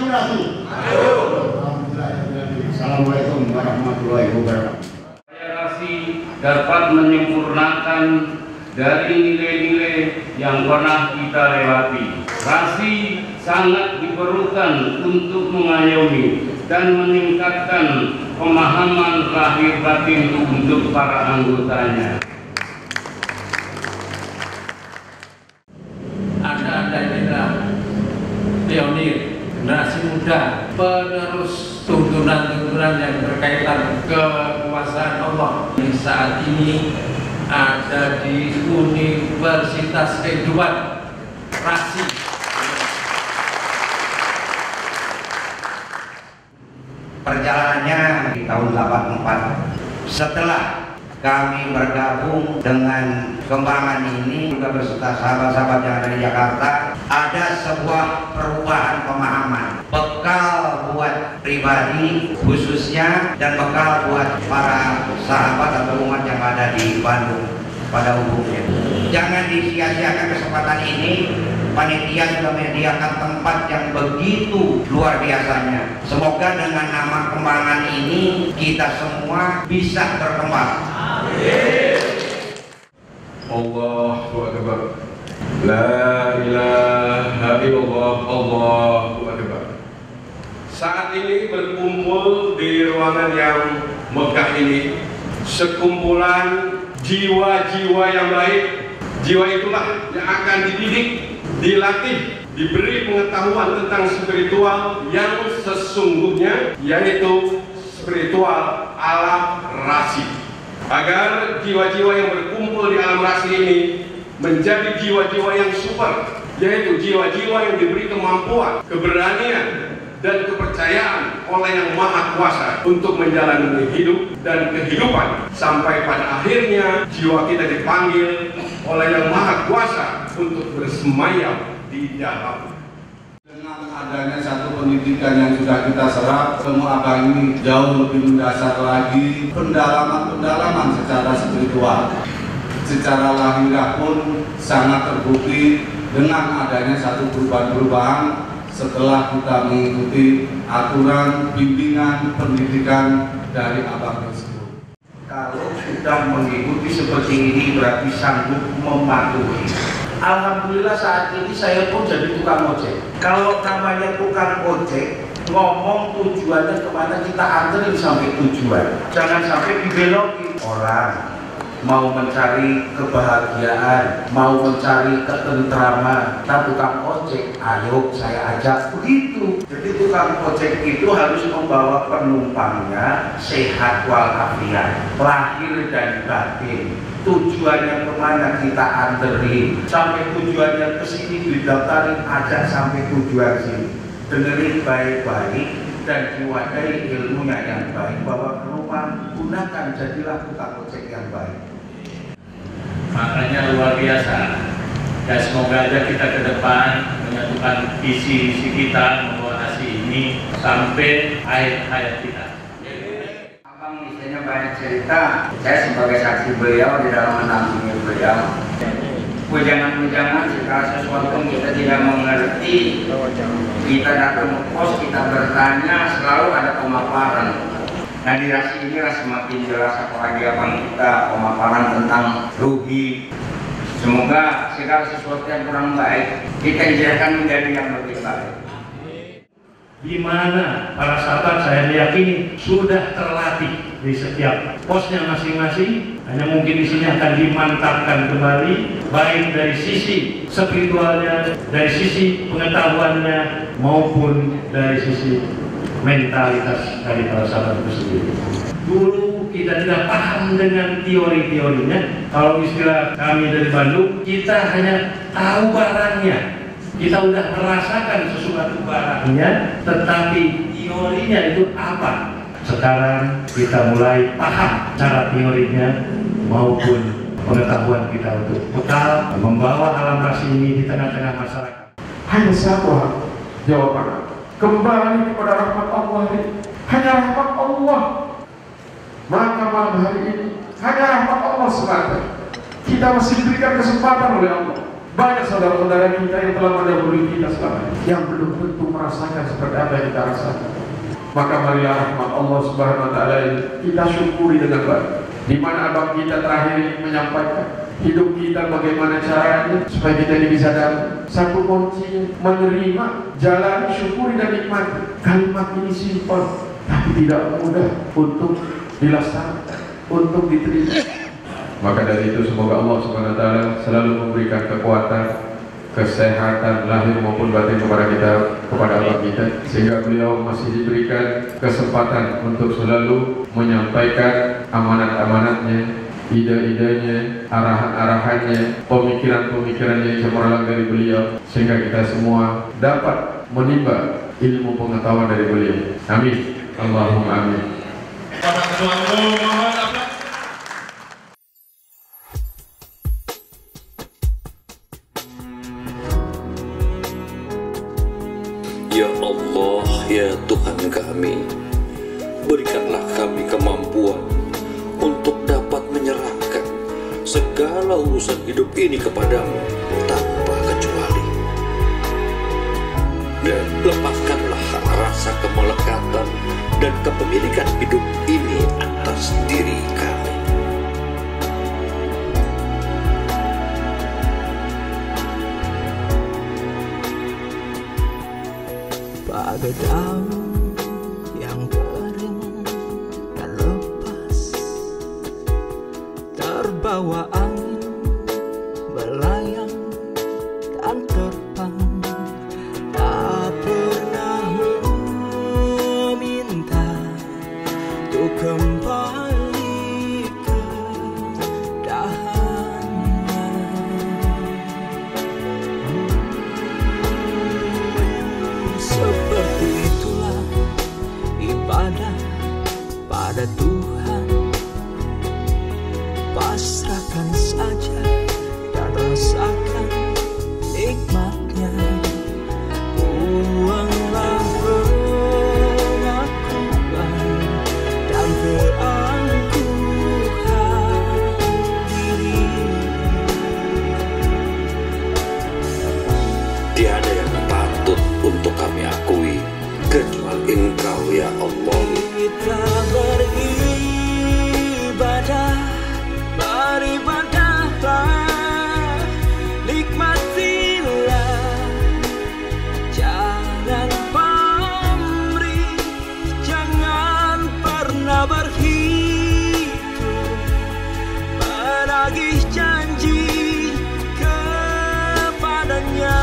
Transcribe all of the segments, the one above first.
aspirasi. Assalamualaikum warahmatullahi wabarakatuh. Rasi dapat menyempurnakan dari nilai-nilai yang pernah kita lewati. Rasi sangat diperlukan untuk mengayomi dan meningkatkan pemahaman lahir batin untuk para anggotanya. Anda inilah pionir, generasi muda, penerus tuntunan-tuntunan yang berkaitan kekuasaan Allah yang saat ini ada di Universitas Kehidupan Rasi. Perjalanannya di tahun 84. Setelah kami bergabung dengan kembangan ini juga beserta sahabat-sahabat yang ada di Jakarta, ada sebuah perubahan pemahaman, bekal buat pribadi khususnya dan bekal buat para sahabat atau umat yang ada di Bandung pada umumnya. Jangan disia-siakan kesempatan ini. Panitia sudah menyediakan tempat yang begitu luar biasanya. Semoga dengan nama kembangan ini kita semua bisa berkembang. Allahu Akbar. La ilaha illallah. Allahu Akbar. Saat ini berkumpul di ruangan yang megah ini sekumpulan jiwa-jiwa yang baik. Jiwa itulah yang akan dididik, dilatih, diberi pengetahuan tentang spiritual yang sesungguhnya, yaitu spiritual alam rasi. Agar jiwa-jiwa yang berkumpul di alam rasi ini menjadi jiwa-jiwa yang super, yaitu jiwa-jiwa yang diberi kemampuan, keberanian, dan kepercayaan oleh Yang Maha Kuasa untuk menjalani hidup dan kehidupan sampai pada akhirnya jiwa kita dipanggil oleh Yang Maha Kuasa untuk bersemayam di dalam. Dengan adanya satu pendidikan yang sudah kita serap, semua agama ini jauh lebih mendasar lagi, pendalaman secara spiritual, secara lahiriah pun sangat terbukti dengan adanya satu perubahan-perubahan setelah kita mengikuti aturan bimbingan pendidikan dari abang tersebut. Kalau sudah mengikuti seperti ini berarti sanggup mematuhi. Alhamdulillah saat ini saya pun jadi tukang ojek. Kalau namanya tukang ojek, ngomong tujuannya kemana kita anterin sampai tujuan. Jangan sampai dibelokin. Orang mau mencari kebahagiaan, mau mencari ketentraman, nah tukang ojek, ayo saya ajak begitu. Jadi tukang ojek itu harus membawa penumpangnya sehat walafiat, lahir dan batin. Tujuannya kemana kita anterin, sampai tujuannya ke sini didaftarin, ajak sampai tujuan sini. Dengerin baik-baik dan diwadahi ilmunya yang baik, bahwa penumpang gunakan, jadilah tukang ojek yang baik. Makanya luar biasa. Dan semoga aja kita ke depan menyatukan visi-visi kita membawa Rasi ini sampai akhir hayat kita. Abang misalnya banyak cerita, saya sebagai saksi beliau di dalam menampingi beliau. Pujangan-pujangan segala sesuatu yang kita tidak mengerti, kita datang ke pos, kita bertanya, selalu ada pemaparan. Nah di Rasi ini semakin jelas apalagi abang kita pemaparan tentang rugi. Semoga segala sesuatu yang kurang baik kita hijrahkan menjadi yang lebih baik. Di mana para sahabat saya meyakini sudah terlatih di setiap posnya masing-masing. Hanya mungkin di sini akan dimantapkan kembali, baik dari sisi spiritualnya, dari sisi pengetahuannya, maupun dari sisi mentalitas dari para sahabat itu sendiri. Dulu kita tidak paham dengan teori-teorinya. Kalau istilah kami dari Bandung, kita hanya tahu barangnya. Kita sudah merasakan sesuatu barangnya, tetapi teorinya itu apa? Sekarang kita mulai paham cara teorinya maupun pengetahuan kita untuk bekal membawa alam rasi ini di tengah-tengah masyarakat. Hanya satu jawaban, kembali kepada rahmat Allah ini. Hanya rahmat Allah. Maka malam hari ini hanya rahmat Allah semata. Kita masih diberikan kesempatan oleh Allah. Banyak saudara-saudara kita yang telah mendahului kita selama ini, yang belum tentu merasakan seperti apa yang kita rasakan. Maka marilah rahmat Allah Subhanahu wa taala kita syukuri dengan baik. Di mana abang kita terakhir ini menyampaikan hidup kita bagaimana caranya supaya kita ini bisa dapat satu kunci menerima, jalani, syukuri dan nikmati. Kalimat ini simpel tapi tidak mudah untuk dilaksanakan, untuk diterima. Maka dari itu semoga Allah Subhanahu wa taala selalu memberikan kekuatan, kesehatan lahir maupun batin kepada kita, kepada abang kita, sehingga beliau masih diberikan kesempatan untuk selalu menyampaikan amanat-amanatnya, ide-idenya, arahan-arahannya, pemikiran-pemikirannya yang cemerlang dari beliau, sehingga kita semua dapat menimba ilmu pengetahuan dari beliau. Amin. Allahumma amin. Pada Ketua Umum Muhammad Abdullah. Ya Allah, ya Tuhan kami, berikanlah kami kemampuan untuk dapat menyerahkan segala urusan hidup ini kepadamu tanpa kecuali. Dan lepaskanlah rasa kemelekatan dan kepemilikan hidup ini atas diri kami. Pada daun yang kering dan lepas, terbawa angin, melayang dan terbang, tak pernah meminta untuk kembali ke dahannya. Seperti itulah ibadah pada Tuhan. Pasrahkan saja dan rasakan nikmatnya. Buanglah pengakuan dan keangkuhan diri. Tiada yang patut untuk kami akui kecuali Engkau, ya Allah. Kita beribadah, beribadahlah, nikmatilah, jangan pamrih, jangan pernah berhitung, menagih janji kepadanya.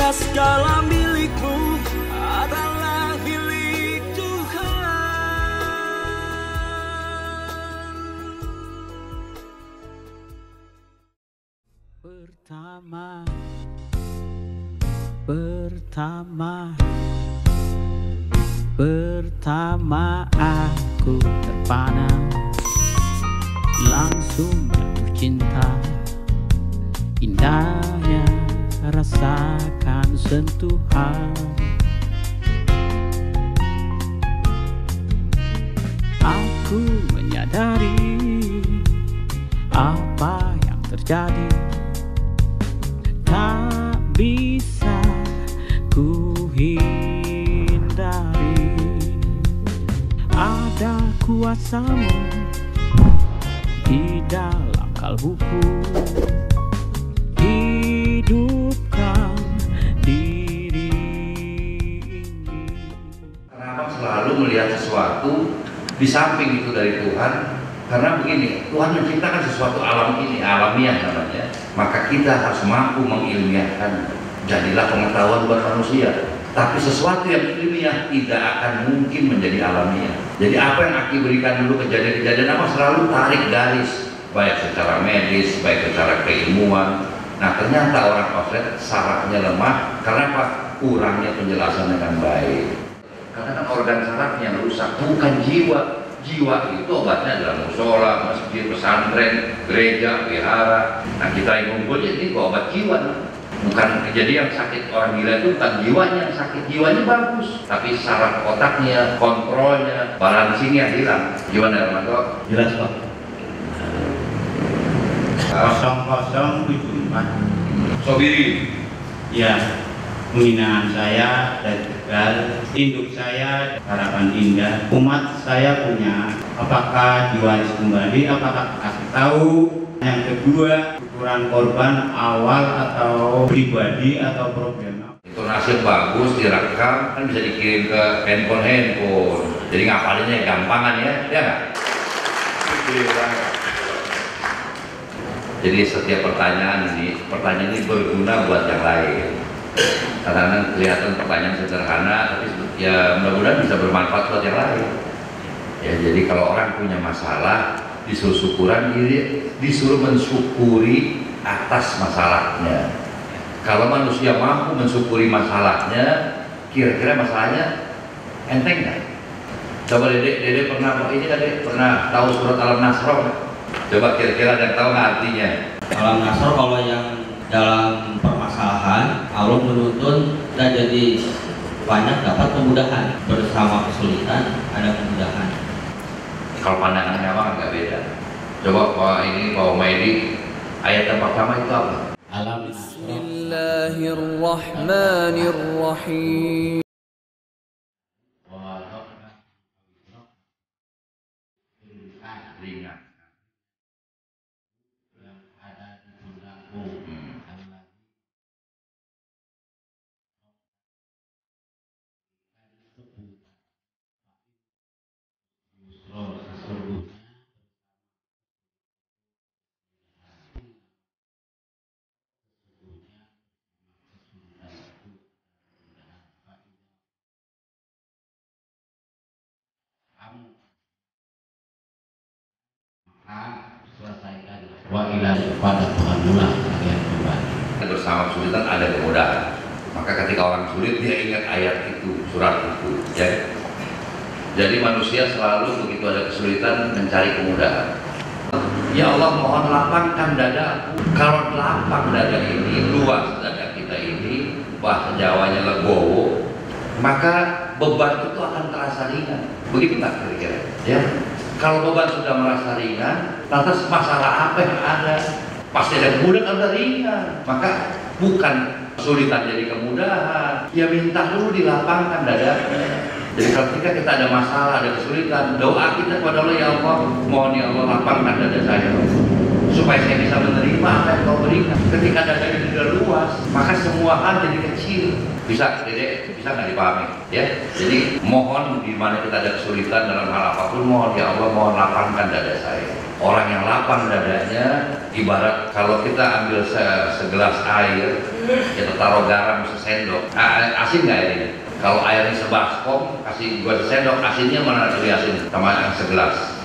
Segala milikmu adalah milik Tuhan. Pertama aku terpana, langsung jatuh cinta. Indahnya rasakan sentuhan. Aku menyadari apa yang terjadi, tak bisa ku hindari. Ada kuasamu di dalam kalbuku, hidupkan diri ini. Kenapa selalu melihat sesuatu di samping itu dari Tuhan? Karena begini, Tuhan menciptakan sesuatu alam ini, alamiah namanya. Maka kita harus mampu mengilmiahkan. Jadilah pengetahuan buat manusia. Tapi sesuatu yang ilmiah tidak akan mungkin menjadi alamiah. Jadi apa yang Aki berikan dulu kejadian-kejadian apa selalu tarik garis, baik secara medis, baik secara keilmuan. Nah ternyata orang outlet syaratnya lemah. Karena apa? Kurangnya penjelasan dengan baik. Karena kan organ sarafnya yang rusak, bukan jiwa. Jiwa itu obatnya adalah musola, masjid, pesantren, gereja, wihara. Nah kita yang ngumpulnya ini obat jiwa. Bukan, jadi yang sakit orang gila itu bukan jiwanya yang sakit, jiwanya bagus, tapi saraf otaknya, kontrolnya, balansinya hilang. Gimana Hermanto? Jelas Pak. 0074. Sobiri. Ya, pembinaan saya dari Tegal, induk saya Harapan Indah. Umat saya punya, apakah diwaris kembali, apakah kasih tahu? Yang kedua, ukuran korban awal atau pribadi atau program. Intonasi bagus, direkam, kan bisa dikirim ke handphone. Jadi ngapalinnya gampangan ya nggak? Jadi setiap pertanyaan ini berguna buat yang lain. Kadang-kadang kelihatan pertanyaan sederhana, tapi ya mudah-mudahan bisa bermanfaat buat yang lain. Ya, jadi kalau orang punya masalah, disuruh syukuran, disuruh mensyukuri atas masalahnya. Kalau manusia mampu mensyukuri masalahnya, kira-kira masalahnya enteng nggak? Coba Dede pernah tahu surat Al-Nasr? Coba kira-kira ada yang tahu nggak artinya? Al-Nasr kalau yang dalam permasalahan, Allah menuntun kita jadi banyak dapat kemudahan, bersama kesulitan ada kemudahan. Kalau pandangannya apa nggak beda. Coba Pak Umaydi, ayat yang pertama itu apa? Bismillahirrahmanirrahim. Ringan. Selesaikan wa ila pada Tuhan mula kalian kembali. Bersama kesulitan ada kemudahan. Maka ketika orang sulit dia ingat ayat itu, surat itu. Ya. Jadi manusia selalu begitu ada kesulitan mencari kemudahan. Ya Allah, mohon lapangkan dadaku. Kalau lapang dada ini, luas dada kita ini, bahasa Jawanya legowo, maka beban itu akan terasa ringan. Begitu nggak kira-kira? Ya. Kalau beban sudah merasa ringan, lantas masalah apa yang ada? Pasti ada kemudahan, ada ringan. Maka bukan kesulitan jadi kemudahan. Ya minta dulu dilapangkan dadanya. Jadi ketika kita ada masalah, ada kesulitan, doa kita kepada Allah, ya Allah, mohon ya Allah lapangkan dada saya, supaya saya bisa menerima apa yang kau berikan. Ketika dada ini sudah luas, maka semua hal jadi kecil. Bisa, Dede, bisa nggak dipahami? Ya, jadi mohon di mana kita ada kesulitan dalam hal apapun, mohon ya Allah, mohon lapangkan dada saya. Orang yang lapang dadanya, ibarat kalau kita ambil segelas air, kita taruh garam sesendok, asin nggak air ini? Kalau airnya sebaskom, kasih gua sesendok, asinnya mana lebih asin? Sama yang segelas.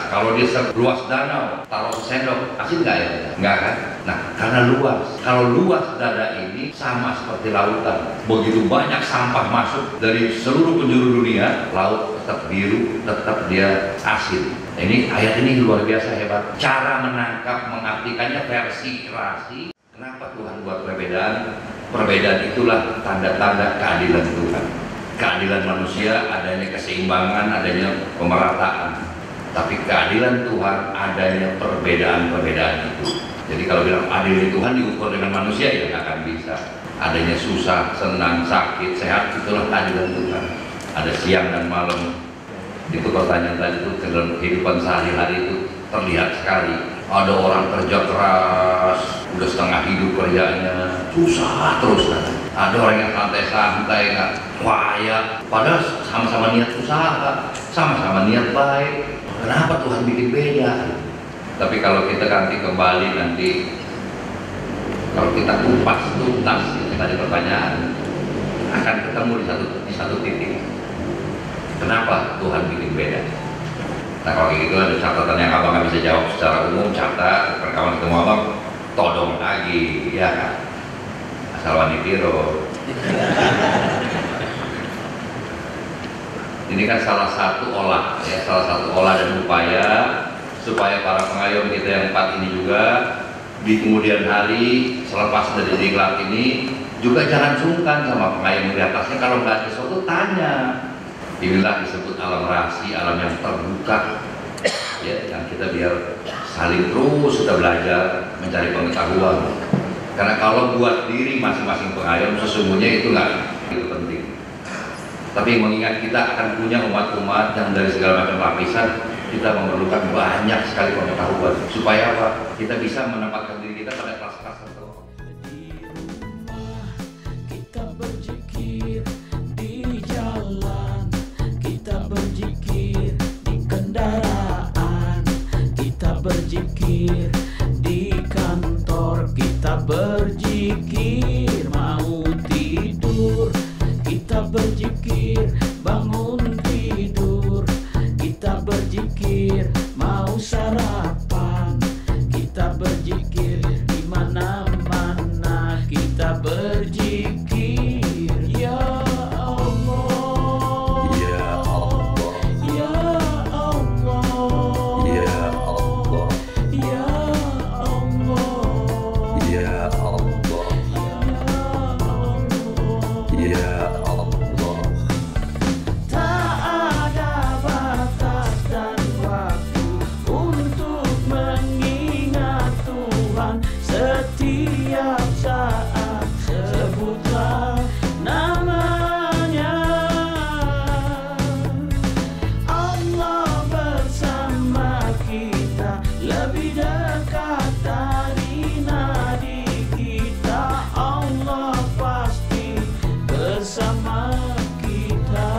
Kalau dia seluas danau, taruh sendok, asin nggak ya? Nggak kan? Nah, karena luas. Kalau luas dada ini sama seperti lautan. Begitu banyak sampah masuk dari seluruh penjuru dunia, laut tetap biru, tetap dia asin. Ini ayat ini luar biasa hebat. Cara menangkap, mengartikannya versi rasi. Kenapa Tuhan buat perbedaan? Perbedaan itulah tanda-tanda keadilan Tuhan. Keadilan manusia adanya keseimbangan, adanya pemerataan. Tapi keadilan Tuhan adanya perbedaan-perbedaan itu. Jadi kalau bilang adil Tuhan diukur dengan manusia ya nggak akan bisa. Adanya susah, senang, sakit, sehat, itulah keadilan Tuhan. Ada siang dan malam. Itu pertanyaan tadi itu dalam kehidupan sehari-hari itu terlihat sekali. Ada orang kerja keras, udah setengah hidup kerjanya, susah terus kan. Ada orang yang santai-santai, nggak kaya, padahal sama-sama niat usaha, sama-sama niat baik. Kenapa Tuhan bikin beda? Tapi kalau kita ganti kembali nanti, kalau kita kupas tuntas itu tadi pertanyaan, akan ketemu di satu titik. Kenapa Tuhan bikin beda? Nah kalau gitu ada catatan yang abang nggak bisa jawab secara umum, catat, rekaman ketemu abang, todong lagi, ya kan? Asal wani piro. Ini kan salah satu olah dan upaya supaya para pengayom kita yang 4 ini juga di kemudian hari selepas dari diklat ini juga jangan sungkan sama pengayom di atasnya. Kalau nggak ada sesuatu tanya. Inilah disebut alam rahasia, alam yang terbuka, ya, yang kita biar saling terus kita belajar mencari pengetahuan. Karena kalau buat diri masing-masing pengayom sesungguhnya itu nggak itu penting. Tapi mengingat kita akan punya umat-umat yang dari segala macam lapisan, kita memerlukan banyak sekali pengetahuan supaya apa? Kita bisa menempatkan diri kita pada kelas-kelas tertentu. Kita berzikir di jalan, kita berzikir di kendaraan, kita berzikir di kantor, kita berzikir mau tidur, kita berzikir bangun tidur, kita berzikir mau sarapan, kita berzikir di mana-mana, kita berzikir ya Allah, Ya Allah, ya Allah, Ya Allah, ya Allah, Ya Allah, Ya Allah. tak ada batas dan waktu untuk mengingat Tuhan setiap saat. Sebutlah namanya, Allah bersama kita, lebih dekat dari nadi kita. Allah pasti bersama kita.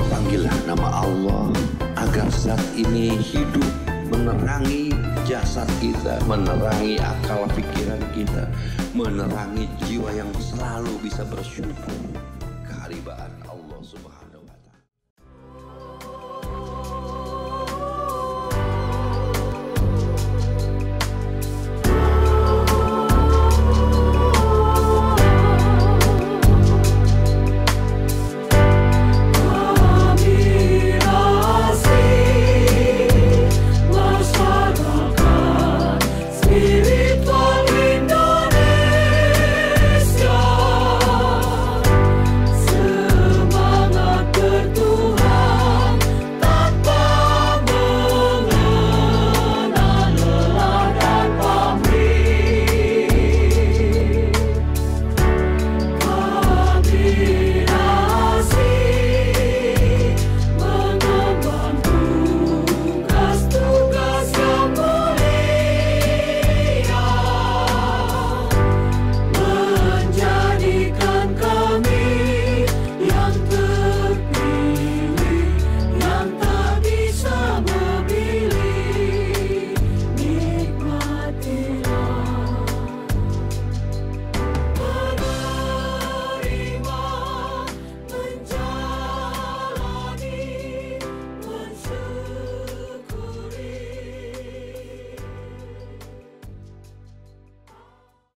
Panggillah nama Allah agar zat ini hidup menerangi jasad kita, menerangi akal pikiran kita, menerangi jiwa yang selalu bisa bersyukur.